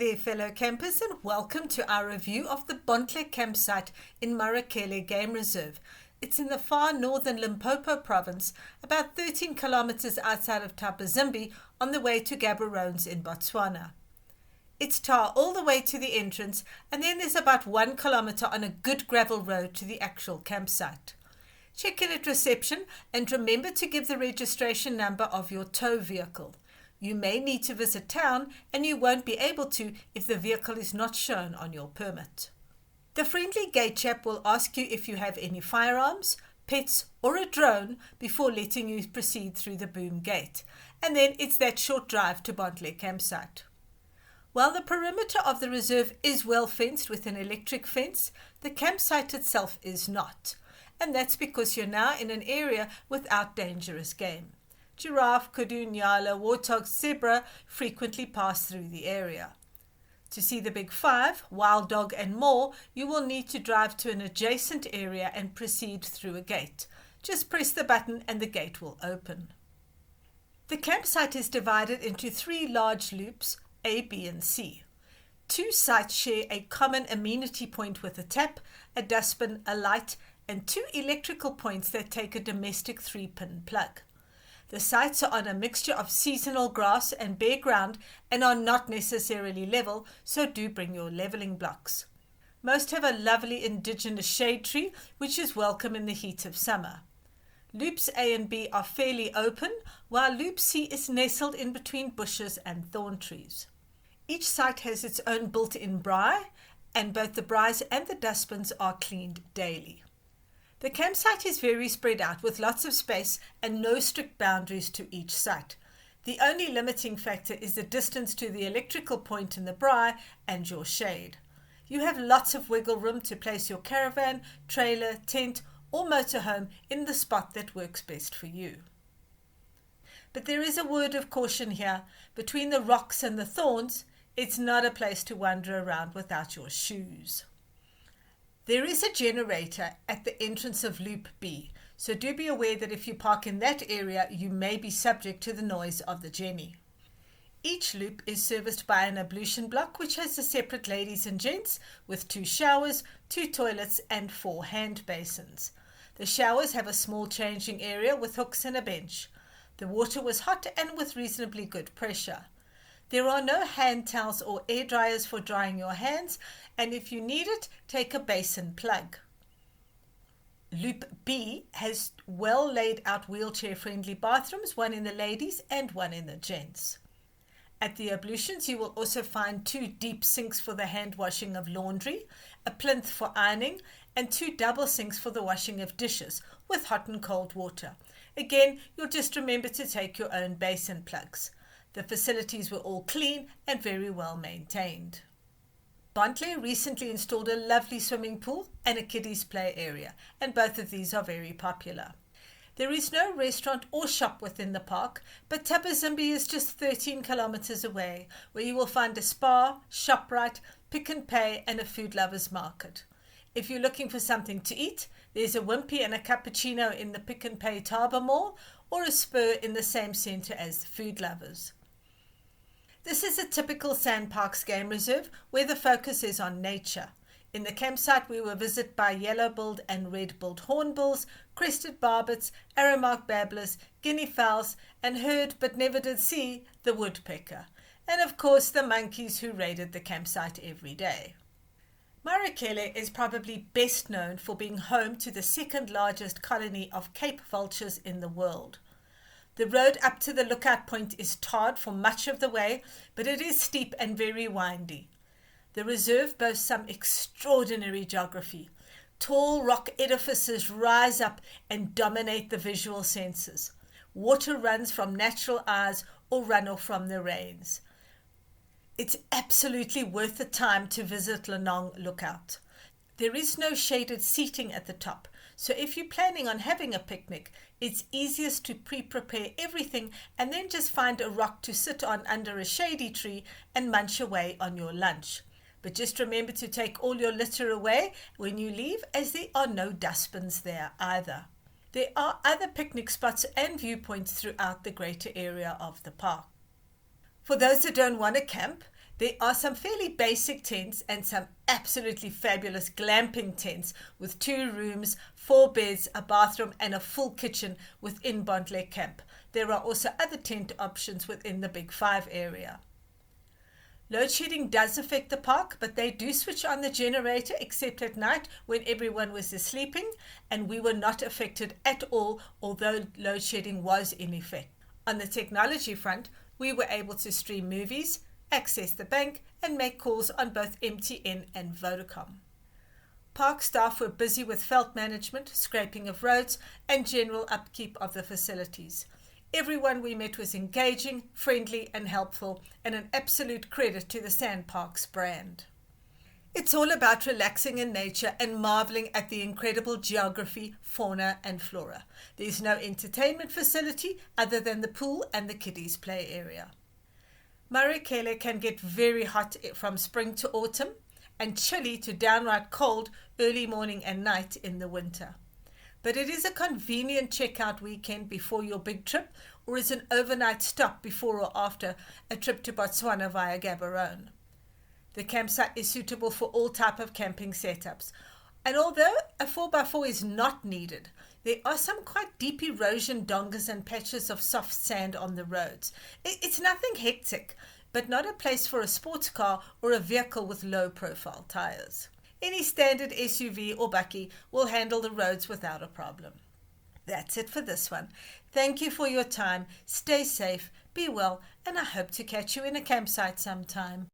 there, fellow campers, and welcome to our review of the Bontle Campsite in Marakele Game Reserve. It's in the far northern Limpopo Province, about 13 kilometers outside of Thabazimbi, on the way to Gaborone in Botswana. It's tar all the way to the entrance, and then there's about 1 kilometer on a good gravel road to the actual campsite. Check in at reception and remember to give the registration number of your tow vehicle. You may need to visit town, and you won't be able to if the vehicle is not shown on your permit. The friendly gate chap will ask you if you have any firearms, pets, or a drone before letting you proceed through the boom gate, and then it's that short drive to Bontle Campsite. While the perimeter of the reserve is well fenced with an electric fence, the campsite itself is not, and that's because you're now in an area without dangerous game. Giraffe, kudu, nyala, warthog, zebra frequently pass through the area. To see the big five, wild dog and more, you will need to drive to an adjacent area and proceed through a gate. Just press the button and the gate will open. The campsite is divided into 3 large loops, A, B and C. 2 sites share a common amenity point with a tap, a dustbin, a light, and 2 electrical points that take a domestic 3-pin plug. The sites are on a mixture of seasonal grass and bare ground and are not necessarily level, so do bring your leveling blocks. Most have a lovely indigenous shade tree, which is welcome in the heat of summer. Loops A and B are fairly open, while Loop C is nestled in between bushes and thorn trees. Each site has its own built-in braai, and both the braais and the dustbins are cleaned daily. The campsite is very spread out with lots of space and no strict boundaries to each site. The only limiting factor is the distance to the electrical point in the braai and your shade. You have lots of wiggle room to place your caravan, trailer, tent or motorhome in the spot that works best for you. But there is a word of caution here. Between the rocks and the thorns, it's not a place to wander around without your shoes. There is a generator at the entrance of Loop B, so do be aware that if you park in that area, you may be subject to the noise of the Jenny. Each loop is serviced by an ablution block, which has a separate ladies and gents with 2 showers, 2 toilets and 4 hand basins. The showers have a small changing area with hooks and a bench. The water was hot and with reasonably good pressure. There are no hand towels or air dryers for drying your hands, and if you need it, take a basin plug. Loop B has well laid out wheelchair-friendly bathrooms, 1 in the ladies and 1 in the gents. At the ablutions, you will also find 2 deep sinks for the hand washing of laundry, a plinth for ironing, and 2 double sinks for the washing of dishes with hot and cold water. Again, you'll just remember to take your own basin plugs. The facilities were all clean and very well maintained. Bontle recently installed a lovely swimming pool and a kiddies play area, and both of these are very popular. There is no restaurant or shop within the park, but Thabazimbi is just 13 kilometers away, where you will find a spa, ShopRite, Pick and Pay and a food lovers market. If you're looking for something to eat, there's a Wimpy and a cappuccino in the Pick and Pay Taba Mall, or a Spur in the same centre as the food lovers. This is a typical Sandparks game reserve where the focus is on nature. In the campsite we were visited by yellow-billed and red-billed hornbills, crested barbets, arrowmark babblers, guinea fowls, and heard but never did see the woodpecker, and of course the monkeys who raided the campsite every day. Marakele is probably best known for being home to the 2nd largest colony of Cape vultures in the world. The road up to the lookout point is tarred for much of the way, but it is steep and very windy. The reserve boasts some extraordinary geography. Tall rock edifices rise up and dominate the visual senses. Water runs from natural eyes or runoff from the rains. It's absolutely worth the time to visit Lanong Lookout. There is no shaded seating at the top, so if you're planning on having a picnic, it's easiest to pre-prepare everything and then just find a rock to sit on under a shady tree and munch away on your lunch. But just remember to take all your litter away when you leave, as there are no dustbins there either. There are other picnic spots and viewpoints throughout the greater area of the park. For those that don't want to camp, There are some fairly basic tents and some absolutely fabulous glamping tents with 2 rooms, 4 beds, a bathroom and a full kitchen within Bontle Camp. There are also other tent options within the Big 5 area. Load shedding does affect the park, but they do switch on the generator except at night when everyone was sleeping, and we were not affected at all, although load shedding was in effect. On the technology front, we were able to stream movies, access the bank, and make calls on both MTN and Vodacom. Park staff were busy with felt management, scraping of roads, and general upkeep of the facilities. Everyone we met was engaging, friendly, and helpful, and an absolute credit to the SANParks brand. It's all about relaxing in nature and marveling at the incredible geography, fauna, and flora. There's no entertainment facility other than the pool and the kiddies' play area. Marakele can get very hot from spring to autumn and chilly to downright cold early morning and night in the winter. But it is a convenient checkout weekend before your big trip, or is an overnight stop before or after a trip to Botswana via Gaborone. The campsite is suitable for all type of camping setups, and although a 4x4 is not needed, there are some quite deep erosion dongas and patches of soft sand on the roads. It's nothing hectic, but not a place for a sports car or a vehicle with low-profile tires. Any standard SUV or bakkie will handle the roads without a problem. That's it for this one. Thank you for your time. Stay safe, be well, and I hope to catch you in a campsite sometime.